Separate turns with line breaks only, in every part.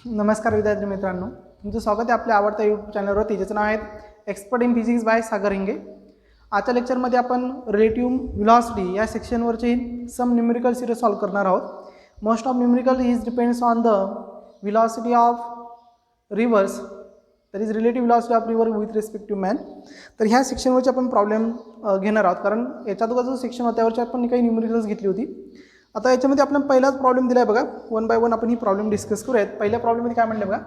नमस्कार विद्यार्थी मित्रांनो, तुमचं स्वागत आहे आपल्या आवडत्या यूट्यूब चॅनलवरती, ज्याचं नाव आहे expert in physics by Sagar Hinge. आजच्या लेक्चरमध्ये आपण रिलेटिव्ह व्हेलॉसिटी या सेक्शनवरचे सम न्यूमेरिकल सिरीज सॉल्व करणार आहोत. Most of numerical is depends on the velocity of rivers, that is relative velocity of river with respect to man. तर ह्या सेक्शनवरचे आपण प्रॉब्लेम घेणार आहोत, कारण याच्या अगोदर जो सेक्शन होता त्यावरची आपण काही न्यूमेरिकल्स घेतली होती. आता याच्यामध्ये आपल्याला पहिलाच प्रॉब्लेम दिला आहे बघा. वन बाय वन आपण ही प्रॉब्लेम डिस्कस करूयात. पहिल्या प्रॉब्लेममध्ये काय म्हणलं बघा,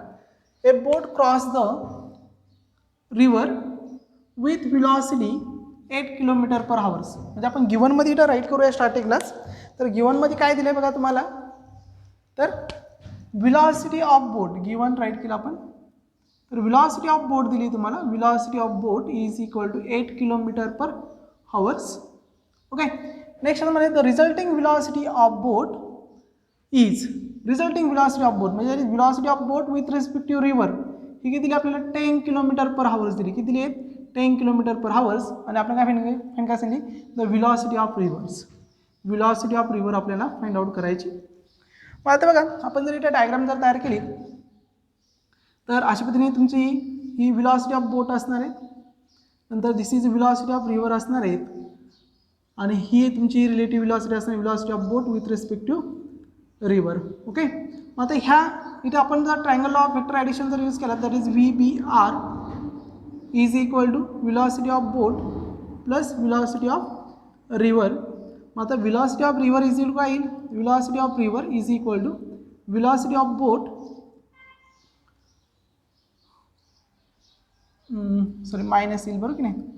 a boat cross the river with velocity 8 kilometre per hours. म्हणजे आपण गिव्हनमध्ये इथं राईट करूया स्टार्टिंगलाच. तर गिव्हनमध्ये काय दिलं आहे बघा तुम्हाला, तर velocity of boat given write केलं आपण. तर व्हेलॉसिटी ऑफ बोट दिली तुम्हाला. Velocity of boat is equal to 8 kilometre per hours. Okay. Next मध्ये the resulting velocity of boat is resulting velocity of boat म्हणजे velocity of boat with respect to river ही किती दिली आपल्याला 10 kilometre per hours दिली. किती दिली 10 kilometre per hours. आणि आपण काय फाइंड काय सांगितली, the velocity of reverse. Velocity of river आपल्याला फाइंड आउट करायची. मग आता बघा, आपण जर इथे डायग्राम जर तयार केली तर अशा पद्धतीने तुमची ही व्हेलॉसिटी ऑफ बोट असणार आहे. नंतर this is velocity of river असणार आहेत. आणि ही तुमची रिलेटिव्ह व्हेलॉसिटी असणार, velocity of boat with respect to river. Okay. मग आता ह्या इथे आपण जर ट्रायंगल ऑफ वेक्टर ॲडिशन जर यूज केला, that is VBR is equal to velocity of boat plus velocity of river. मग आता velocity of river is equal काय येईल, velocity of river is equal to velocity of boat minus येईल बरोबर की नाही.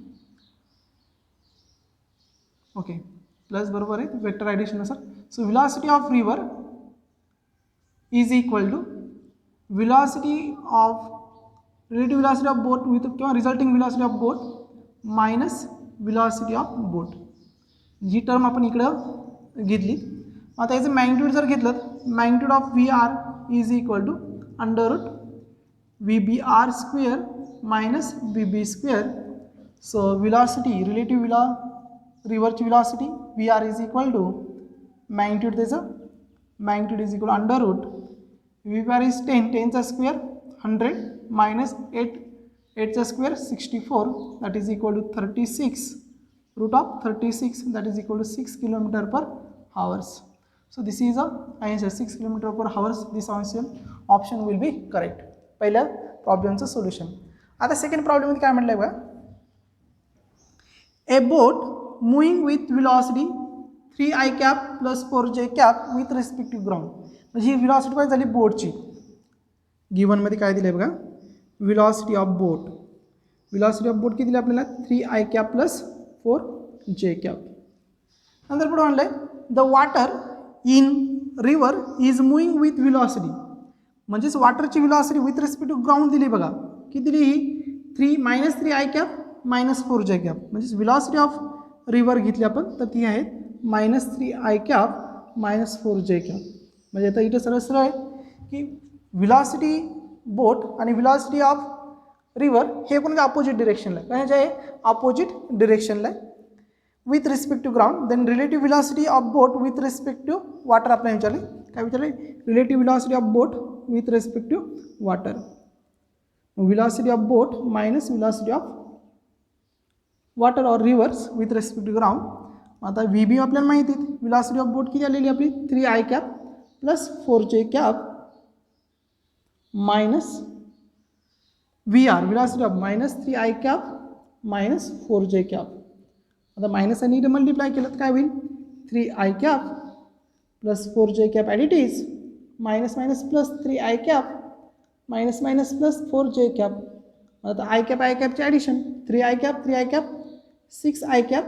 ओके. प्लस बरोबर आहे वेक्टर ॲडिशननुसार. So velocity of river is equal to velocity of relative velocity of boat with किंवा resulting velocity of boat minus velocity of boat. जी term आपण इकडं घेतली. आता याचं मॅग्निट्यूड जर घेतलं तर magnitude of VR is equal to under root VBR square minus VB square. So velocity relative रिव्हरची velocity VR is equal to magnitude त्याचं magnitude is equal under root VBR is 10चा स्क्वेअर 100 मायनस 8चा square 64 that is equal to 36 root of 36 that is equal to 6 kilometre per hours. So this is a answer 6 kilometre per hours. This option will be correct. पहिल्या प्रॉब्लेमचं solution. आता second प्रॉब्लेममध्ये काय म्हटलं आहे बघा, a boat moving with velocity 3i cap plus 4j cap with respect to ground. म्हणजे ही व्हेलॉसिटी काय झाली बोटची. गिव्हनमध्ये काय दिलं आहे बघा, velocity of boat. Velocity of boat किती दिली आपल्याला 3i cap plus 4j cap. नंतर पुढे म्हणलं आहे the water in river is moving with velocity. म्हणजेच वॉटरची velocity with respect to ground दिली बघा. किती दिली ही 3i cap minus 4j cap. म्हणजेच व्हेलॉसिटी ऑफ रिव्हर घेतली आपण तर ती आहे -3i cap minus 4j cap. म्हणजे आता इथं सरळ सरळ आहे की व्हेलॉसिटी बोट आणि व्हेलॉसिटी ऑफ रिव्हर हे कोणत्या अपोजिट डिरेक्शनला आहे. काय आहे अपोजिट डिरेक्शनला आहे with respect to ground. Then relative velocity of boat with respect to water आपल्याला विचारले. काय विचारले, relative velocity of boat with respect to water. Velocity of boat minus velocity of water or rivers with respect to ground. आता VB आपल्याला माहिती आहे velocity of boat किती आलेली आपली 3i cap plus 4j cap minus VR velocity of minus 3i cap minus 4j cap. आता minus आणि इथे मल्टिप्लाय केलं तर काय होईल 3i cap plus 4j cap at it is minus minus plus 3i cap minus minus plus 4j cap. आता i कॅपची addition 3i cap 6i cap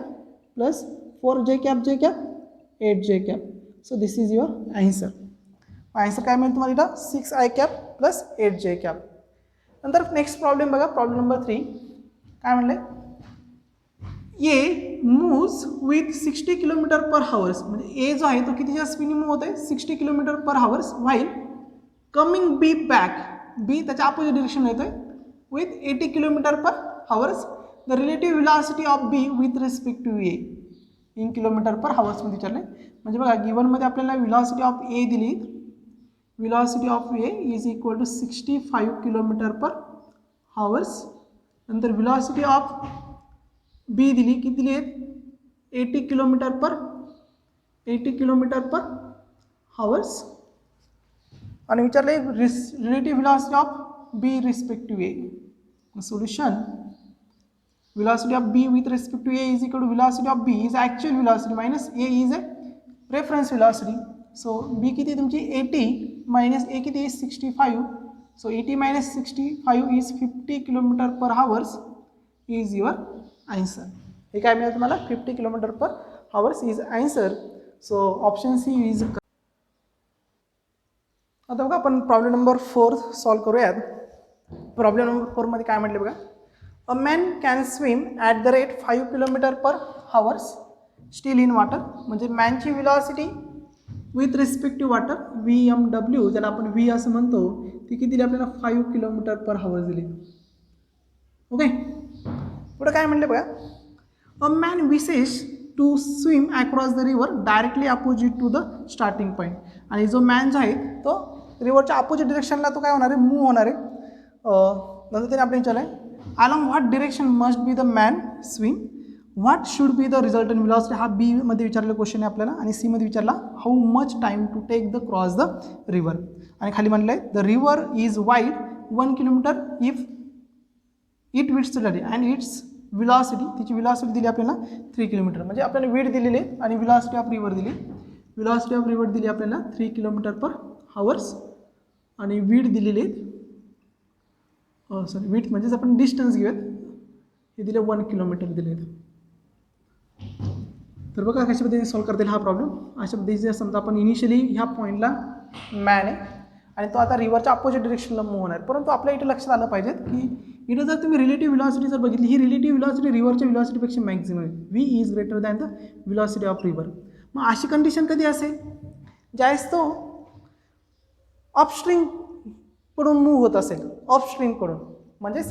plus 4j cap 8j cap. So this is your answer. Answer काय मिळेल तुम्हाला इथं 6i cap plus 8j cap. नंतर next problem बघा, problem number 3. काय म्हणले, A moves with 60 kilometre per hours. म्हणजे A जो आहे तो कितीच्या स्पीडने मूव्ह होत आहे 60 kilometre per hours. While coming B back. B त्याच्या अपोजिट डिरेक्शनला येतो आहे with 80 kilometre per hours. The relative velocity of B with respect to A in kilometre per हावर्समध्ये विचारले. म्हणजे बघा गिव्हनमध्ये आपल्याला व्हेलॉसिटी ऑफ ए दिली velocity of A is equal to 65 kilometre per hours. नंतर velocity of B दिली, किती दिली आहेत 80 किलोमीटर पर हावर्स. आणि विचारले relative velocity of B respective A. Solution, velocity of B with respect to A is equal to velocity of B is actual velocity minus A is a reference velocity. So B किती तुमची 80 minus A किती 65. So 80 minus 65 is 50 kilometre per hours is your answer. हे काय मिळालं तुम्हाला 50 kilometre per hours is answer. So option C is. आता बघा आपण प्रॉब्लेम नंबर 4 सॉल्व करूयात. प्रॉब्लेम नंबर 4 मध्ये काय म्हटले बघा, a man can swim at the rate 5 kilometre per hours still in water. म्हणजे मॅनची velocity with respect to water VMW, ज्याला आपण V असं म्हणतो, ती किती दिली आपल्याला 5 किलोमीटर पर हावर्स दिली. ओके, पुढे काय म्हटले बघा, a man wishes to swim across the river directly opposite to the starting point. आणि जो मॅन जो आहे तो रिव्हरच्या अपोजिट डिरेक्शनला तो काय होणार आहे, मूव्ह होणार आहे. नंतर त्याने आपण विचारलं आहे along what direction must be the man swim, what should be the resultant velocity. हा बी मध्ये विचारलेला क्वेश्चन आहे आपल्याला. आणि सी मध्ये विचारला how much time to take the cross the river. आणि खाली म्हणलं आहे the river is wide 1 kilometre if it widths steady and its velocity, तिची व्हिलॉसिटी दिली आपल्याला 3 किलोमीटर. म्हणजे आपल्याला विड दिलेली आहे आणि व्हिलॉसिटी ऑफ रिव्हर दिली. व्हिलॉसिटी ऑफ रिव्हर दिली आपल्याला 3 किलोमीटर पर हावर्स आणि विड दिलेली आहे सॉरी विथ म्हणजेच आपण डिस्टन्स घेऊयात, हे दिले 1 किलोमीटर दिले आहेत. तर बघा कशा पद्धतीने सॉल्व करता येईल हा प्रॉब्लेम. अशा पद्धतीने समजा आपण इनिशियली ह्या पॉईंटला मॅन आहे आणि तो आता रिव्हरच्या अपोजिट डिरेक्शनला मूव्ह होणार. परंतु आपल्या इथे लक्षात आलं पाहिजे की इथं जर तुम्ही रिलेटिव्ह व्हिलॉसिटी जर बघितली, ही रिलेटिव्ह व्हिलॉसिटी रिव्हरच्या व्हिलॉसिटीपेक्षा मॅक्झिमम आहे. V is greater than the velocity of river. मग अशी कंडिशन कधी असेल ज्यावेळेस तो अपस्ट्रीम कडून मूव्ह होत असेल, अपस्ट्रीम कडून, म्हणजे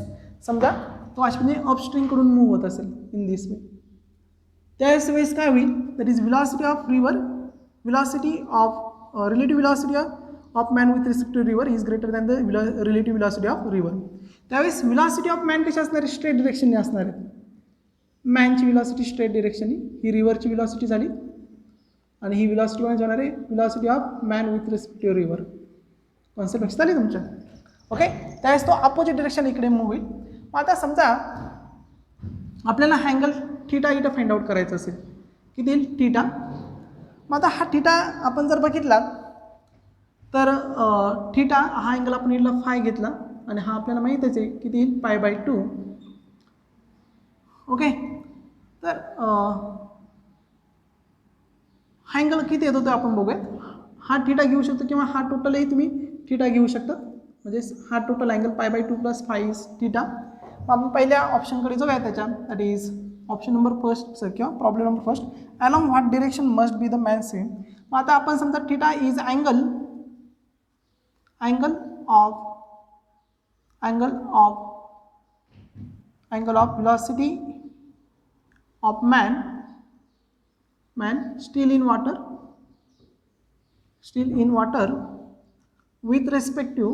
समजा तो अशा म्हणजे अपस्ट्रीम कडून मूव्ह होत असेल इन दिस वे, त्यावेळेस वेळेस काय होईल, that is velocity of river, velocity of relative velocity of man with respect to river is greater than the relative velocity of river. त्यावेळेस व्हिलॉसिटी ऑफ मॅन कशी असणार आहे, स्ट्रेट डिरेक्शनने असणार आहे. मॅनची व्हिलॉसिटी स्ट्रेट डिरेक्शननी, ही रिव्हरची व्हिलॉसिटी झाली आणि ही व्हिलॉसिटी म्हणजे होणार आहे velocity of man with respect to river. Concept लक्षात आली तुमच्या. ओके, त्यावेळेस तो अपोजिट डिरेक्शन इकडे मूव्ह होईल. मग आता समजा आपल्याला अँगल थीटा इथं फाइंड आउट करायचं असेल, किती येईल थीटा. मग आता हा थीटा आपण जर बघितला तर थीटा हा अँगल आपण इथला फाय घेतला आणि हा आपल्याला माहीतच आहे किती येईल π/2. ओके, तर हा अँगल किती येतो ते आपण बघूयात. हा थीटा घेऊ शकतो किंवा हा टोटलही तुम्ही थीटा घेऊ शकता. म्हणजे हा total angle π/2 + phi is theta. मग आपण पहिल्या ऑप्शनकडे जाऊया त्याच्या, that is option number first sir किंवा problem number first, along what direction must be the man swim. मग आता आपण समजा theta is angle of velocity of man still in water with respect to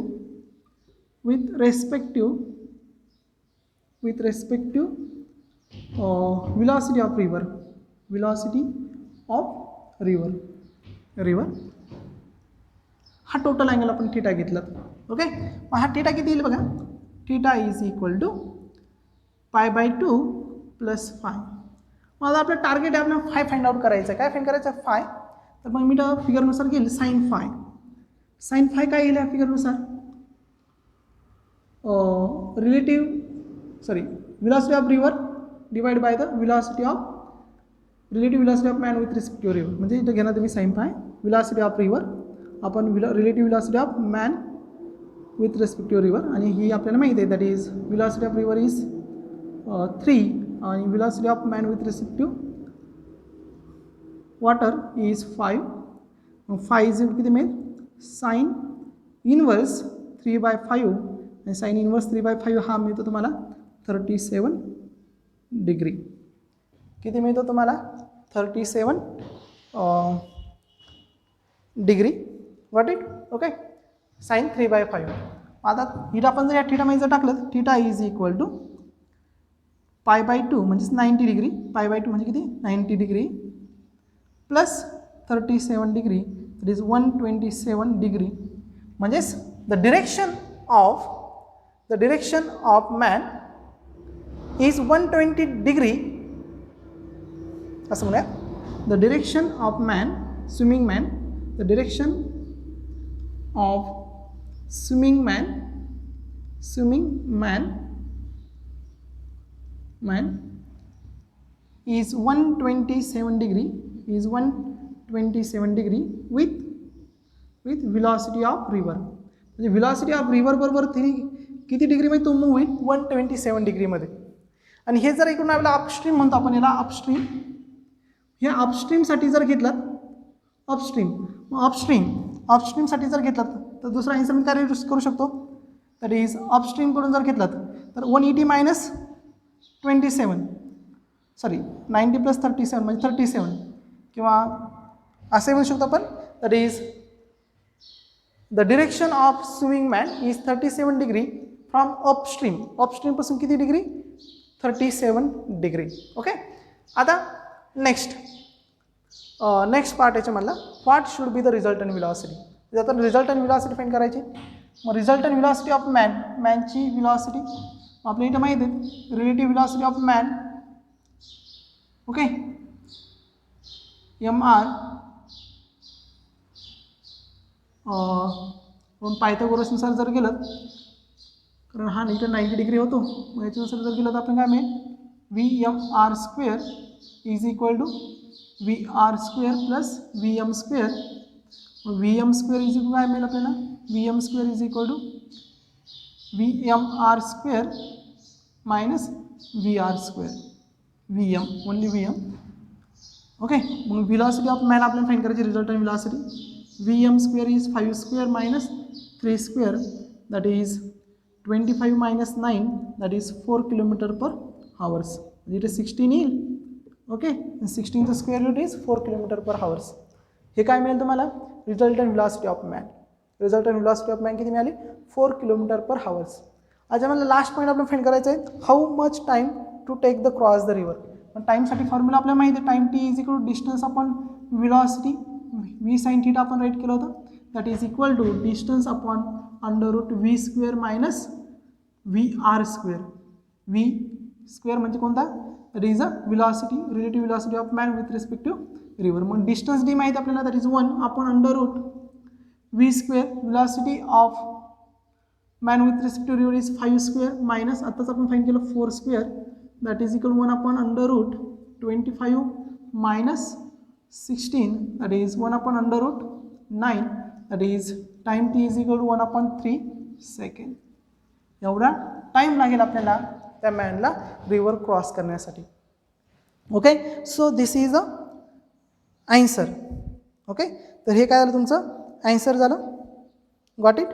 velocity of river हा total angle आपण theta घेतला. Okay, मग हा theta किती येईल बघा, theta is equal to π/2 + phi. मग आपलं टार्गेट आहे आपल्याला फाय फाइंड आउट करायचं आहे. काय फाइंड करायचं आहे फाय. तर मग मी फिगरनुसार घेईल साइन फाय. साइन फाय काय येईल या फिगरनुसार, velocity of river divide by the relative velocity of man with respect to river. म्हणजे इथं घेणार तुम्ही sine phi, velocity of river आपण relative velocity of man with respect to river. आणि ही आपल्याला माहिती आहे that is velocity of river is 3 आणि velocity of man with respect to water is 5. 5 is किती मिळेल साइन इनवर्स 3/5 आणि साइन इनवर्स 3/5 हा मिळतो तुम्हाला 37 डिग्री. किती मिळतो तुम्हाला 37 degree. Got it. Okay, sine 3/5. आता हिट आपण जर या थिटामध्ये जर टाकलं थिटा इज इक्वल टू π/2 म्हणजेच 90 डिग्री. π/2 म्हणजे किती 90 degree plus 37 degree that is 127 degree. म्हणजेच the direction of man is 120 degree असं म्हणूया. The direction of man swimming man the direction of swimming man is 127 degree with velocity of river. म्हणजे velocity of river बरोबर किती डिग्रीमध्ये तो move होईल 127 डिग्रीमध्ये. आणि हे जर इकडून आपल्याला अपस्ट्रीम म्हणतो आपण याला अपस्ट्रीम. ह्या अपस्ट्रीमसाठी जर घेतलं अपस्ट्रीमसाठी जर घेतलं तर दुसरा आन्सर मी काय करू शकतो दॅट इज अपस्ट्रीमकडून जर घेतलं तर 180 मायनस 27 सॉरी 90 प्लस 37 म्हणजे 37 किंवा असे म्हणू शकतो आपण that is the direction of swimming man is 37 degree from अपस्ट्रीमपासून किती डिग्री 37 डिग्री. ओके. आता नेक्स्ट पार्ट याच्यामधला what should be the resultant velocity. आता रिझल्टंट व्हेलॉसिटी फाइंड करायची. मग रिझल्टंट व्हेलॉसिटी ऑफ मॅनची व्हेलॉसिटी आपल्या इथं माहिती आहे relative velocity of man. Okay. mr पायथागोरसनुसार जर गेलं कारण हा इथं 90 डिग्री होतो मग याच्यानुसार जर गेलं तर आपण काय मिळेल VmR² is equal to VR² plus VM². VM² is equal काय मिळेल आपल्याला VM² is equal to VmR² minus VR². VM only VM. Okay. मग व्हेलॉसिटी ऑफ मॅन आपल्याला फाइंड करायची resultant velocity. VM² is 5² minus 3² that is 25 minus 9 that is 4 kilometre per hours. म्हणजे इथे 16 येईल. Okay. 16चं square root is 4 kilometre per hours. हे काय मिळेल तुम्हाला resultant velocity of man. Resultant velocity of man किती मिळाली 4 किलोमीटर पर हावर्स. आता मला लास्ट पॉईंट आपण फाइंड करायचं आहे how much time to take the cross the river. पण टाईमसाठी फॉर्म्युला आपल्याला माहिती आहे time T is equal to distance upon velocity v sin theta आपण राईट केलं होतं that is equal to distance upon √v² minus VR². v² म्हणजे कोणता that is a velocity relative velocity of man with respect to river. मग distance D माहिती आपल्याला that is 1 upon √v². Velocity of man with respect to river is 5² minus आत्ताच आपण find केलं 4² that is equal 1 upon √25 minus 16 that is 1 upon √9 that is time T is equal to 1 upon 3 second. एवढा time लागेल आपल्याला त्या मॅनला river cross करण्यासाठी. Okay. So this is a answer. Okay. तर हे काय झालं तुमचं आन्सर झालं. Got it.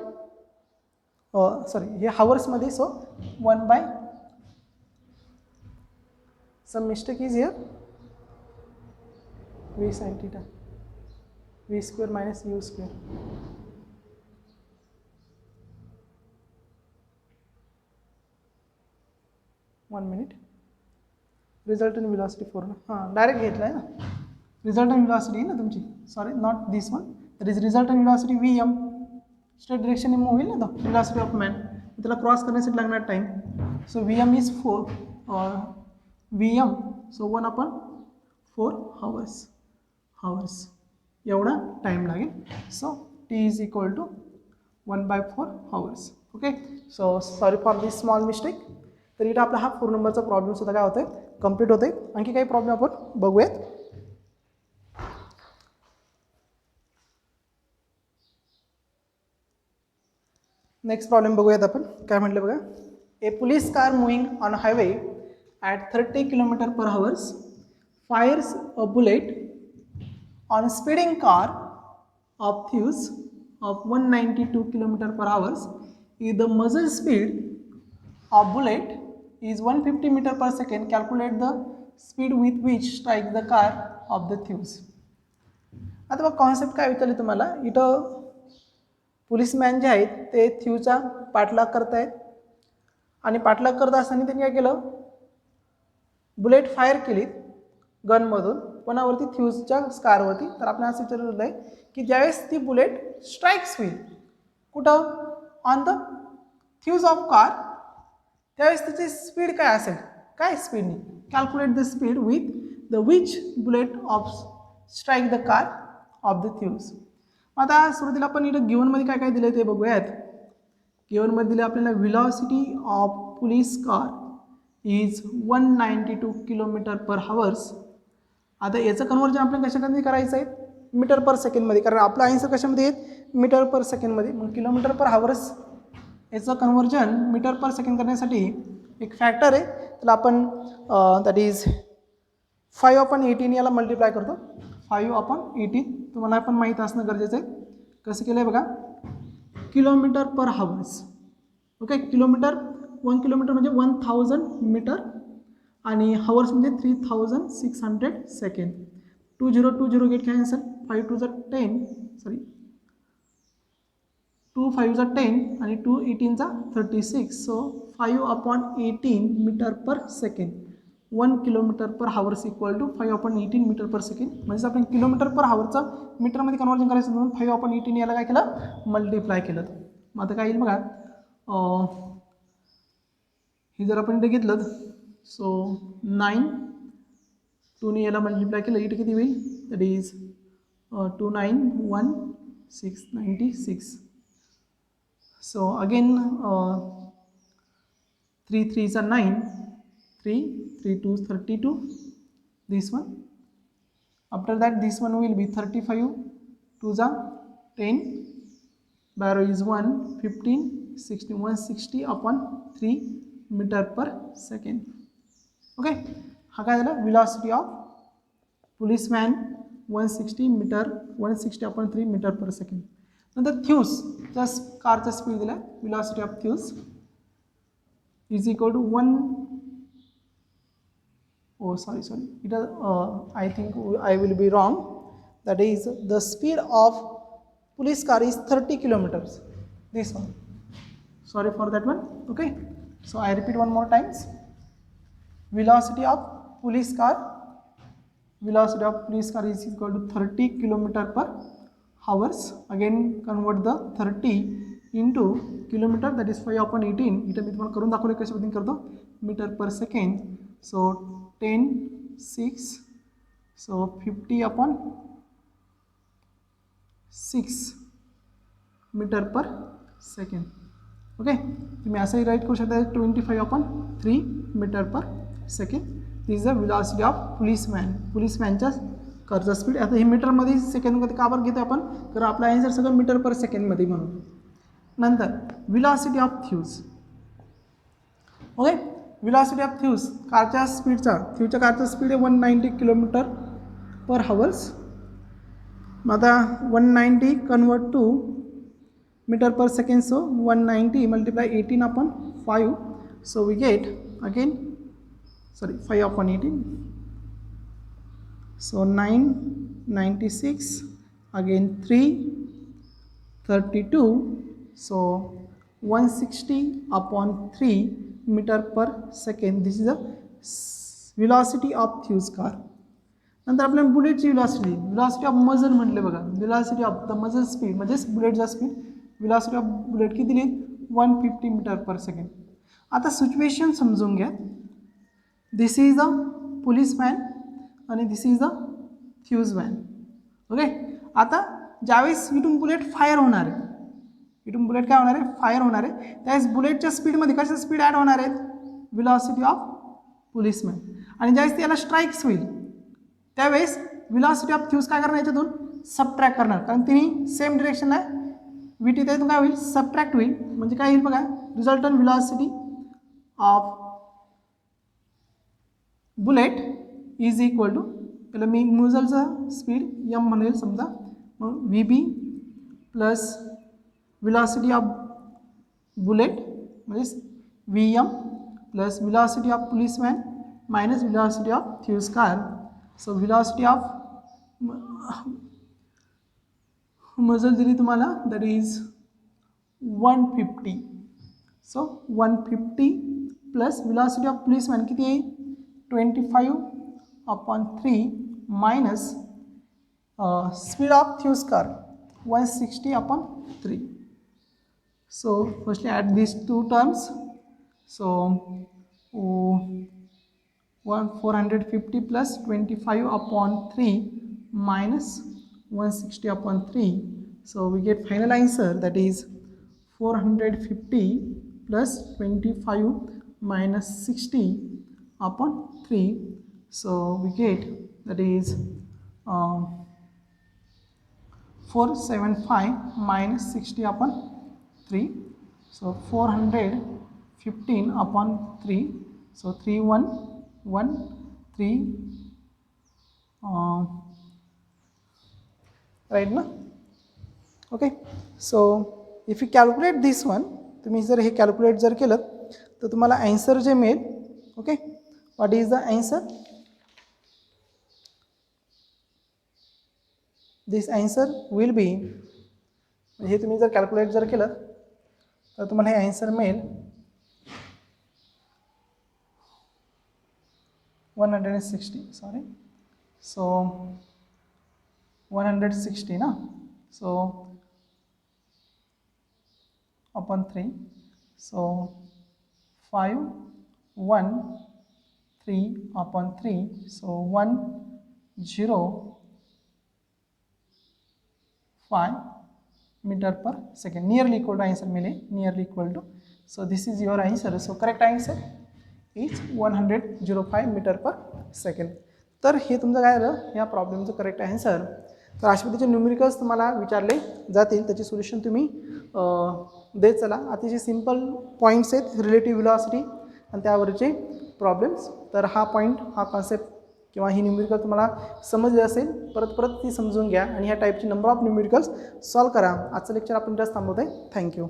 सॉरी हे हावर्समध्ये. So 1 by some mistake is here v sin theta v² minus u². 1 minute. Resultant velocity 4 ना हां डायरेक्ट घेतला आहे ना रिझल्टंट व्हेलॉसिटी ना तुमची sorry not this one that is resultant velocity VM. Straight डिरेक्शनने मूव्ह होईल ना तो व्हेलॉसिटी ऑफ मॅन त्याला क्रॉस करण्यासाठी लागणार time. So VM is 4 VM so 1 upon 4 hours एवढा टाईम लागेल. So T is equal to 1/4 hours. Okay. So sorry for this small mistake. तर इथं आपला हा 4 नंबरचा प्रॉब्लेम सुद्धा काय होतोय कंप्लीट होतोय. आणखी काही प्रॉब्लेम आपण बघूयात. नेक्स्ट प्रॉब्लेम बघूयात आपण काय म्हटलं बघा. A police car moving on highway at 30 kilometre per hours fires a bullet on a speeding car of thieves of 192 km per hours. If the muzzle speed of bullet is 150 meter per second, calculate the speed with which strike the car of the thieves. आता बघ concept काय विचारले तुम्हाला इथं policeman जे आहेत ते थ्यूचा पाठलाग करतायत आणि पाठलाग करत असताना त्यांनी काय केलं, बुलेट फायर केलीत गनमधून कोणावरती, थ्यूजच्या स्कारवरती. तर आपल्याला असं विचारलं आहे की ज्यावेळेस ती बुलेट स्ट्राईक्स होईल कुठं, ऑन द थ्यूज ऑफ कार, त्यावेळेस त्याची स्पीड काय असेल, काय स्पीडने, calculate the speed with the which bullet of strike the car of the थ्यूज. आता सुरुवातीला आपण इथं गिवनमध्ये काय काय दिलं ते बघूयात. गिवनमध्ये दिले आपल्याला velocity of police car is 192 km/h. आता याचं कन्वर्जन आपल्याला कशामध्ये करायचं आहे, मीटर पर सेकंडमध्ये, कारण आपला आन्सर कशामध्ये आहेत, मीटर पर सेकंडमध्ये. मग km/h याचं कन्वर्जन मीटर पर सेकंड करण्यासाठी एक फॅक्टर आहे, त्याला आपण दॅट इज 5/18 याला मल्टिप्लाय करतो. 5/18 तुम्हाला पण माहीत असणं गरजेचं आहे. कसं केलं आहे बघा, km/h. ओके, किलोमीटर, 1 किलोमीटर म्हणजे 1000 मीटर आणि हवर्स म्हणजे 3600 सेकंड. 2020 गेट काय असेल, 5 to the 10 सॉरी 2 5 जा 10 आणि 2 18 जा 36. So 5/18 metre per second. 1 km/h equal to 5/18 metre per second. म्हणजे आपण km/hचं मीटरमध्ये कन्वर्जन करायचं म्हणून 5/18 याला काय केलं, मल्टिप्लाय केलं. मग आता काय येईल बघा, हे जर आपण इथे घेतलं सो 9 2ने याला मल्टिप्लाय केलं, इथे किती होईल, that is 291,696. So again 3 3 is 9, 3 3 2 32, this one. After that this one will be 35, 2 is 10, barrow is 1, 15, 60, 160/3 metre per second. Okay, हा काय झाला, velocity of policeman 160/3 metre per second. नंतर थ्यूज, कारचा स्पीड दिला, velocity of thieves is equal to 1, oh sorry it I think I will be wrong, that is the speed of police car is 30 kilometers, this one, sorry for that one. Okay, so I repeat one more times, velocity of police car is equal to 30 km/h. Again convert the 30 into kilometer, that is 5/18. इथे मी तुम्हाला करून दाखवले कशा पद्धतीने करतो, metre per second. So 10 6, so 50/6 metre per second. Okay, तुम्ही असंही write करू शकता 25/3 metre per second. This is the velocity of पोलिसमॅनच्या कारचा स्पीड. आता हे मीटरमध्ये सेकंडमध्ये का बरं घेतो आपण, कारण आपला आन्सर सगळं मीटर पर सेकंडमध्ये म्हणून. नंतर velocity of thieves. Okay, velocity of thieves कारच्या कारचा स्पीड आहे 190 km/h. मग आता 190 convert to metre per second, so 190 multiply 18/5. So we get again 5/18. So 996, again 3 32, so 160/3 metre per second. This is a velocity of थ्यूज car. नंतर आपल्याला बुलेटची velocity of muzzle म्हटले बघा, velocity of the muzzle speed म्हणजेच बुलेटचा स्पीड. Velocity of bullet किती दिली, 150 मीटर पर सेकंड. आता सिच्युएशन समजून घ्या, दिस इज अ पोलिसमॅन आणि दिस इज अ थ्यूजमॅन. ओके, आता ज्यावेळेस इथून बुलेट फायर होणार आहे, फायर होणार आहे, त्यावेळेस बुलेटच्या स्पीडमध्ये कशा स्पीड ॲड होणार आहेत, व्हेलॉसिटी ऑफ पोलिसमॅन. आणि ज्यावेळेस त्याला स्ट्राईक्स होईल त्यावेळेस व्हेलॉसिटी ऑफ थ्यूज काय करणार, याच्यातून सबट्रॅक्ट करणार, कारण तिन्ही सेम डिरेक्शन आहे. VT त्यातून काय होईल, सबट्रॅक्ट होईल. म्हणजे काय होईल बघा, resultant velocity of bullet is equal to, त्याला मी म्युझलचा स्पीड m म्हणेल समजा, मग VB plus velocity of bullet म्हणजे VM plus velocity of policeman minus velocity of थ्यूज car. So velocity of muzzle दिली तुम्हाला, that is 150. So 150 plus velocity of policeman किती आहे 25/3 minus speed of थ्यूज car 160/3. So firstly add these two terms. So 450 plus 25/3 minus 160/3. So we get final answer, that is 450 plus 25 minus 60/3. So we get, that is 475 minus 60/3. So 415/3. So 3113, right ना. Okay, so if you calculate this one, तुम्ही जर हे calculate जर केलं तर तुम्हाला answer जे मिळेल. Okay, what is the answer? This answer will be, हे तुम्ही जर कॅल्क्युलेट जर केलं तर तुम्हाला हे आन्सर मिळेल 160. सॉरी, सो 160 ना. So upon 3, so 513/3, so 105 meter per second, nearly equal to answer मिले, nearly equal to. So this is your answer. So correct answer is 105 meter per second. तर हे तुमचं काय झालं या प्रॉब्लेमचं करेक्ट आन्सर. तर अशा पद्धतीचे न्यूमेरिकल्स तुम्हाला विचारले जातील, त्याचे सोल्युशन तुम्ही देत चला. अतिशय सिंपल पॉईंट्स आहेत रिलेटिव्ह व्हेलॉसिटी आणि त्यावरचे प्रॉब्लेम्स. तर हा पॉईंट, हा कॉन्सेप्ट किंवा ही न्यूमेरिकल तुम्हाला समजले असेल, परत ती समजून घ्या आणि ह्या टाईपची नंबर ऑफ न्यूमेरिकल्स सॉल्व करा. आजचं लेक्चर आपण जास्त थांबवत आहे. थँक्यू.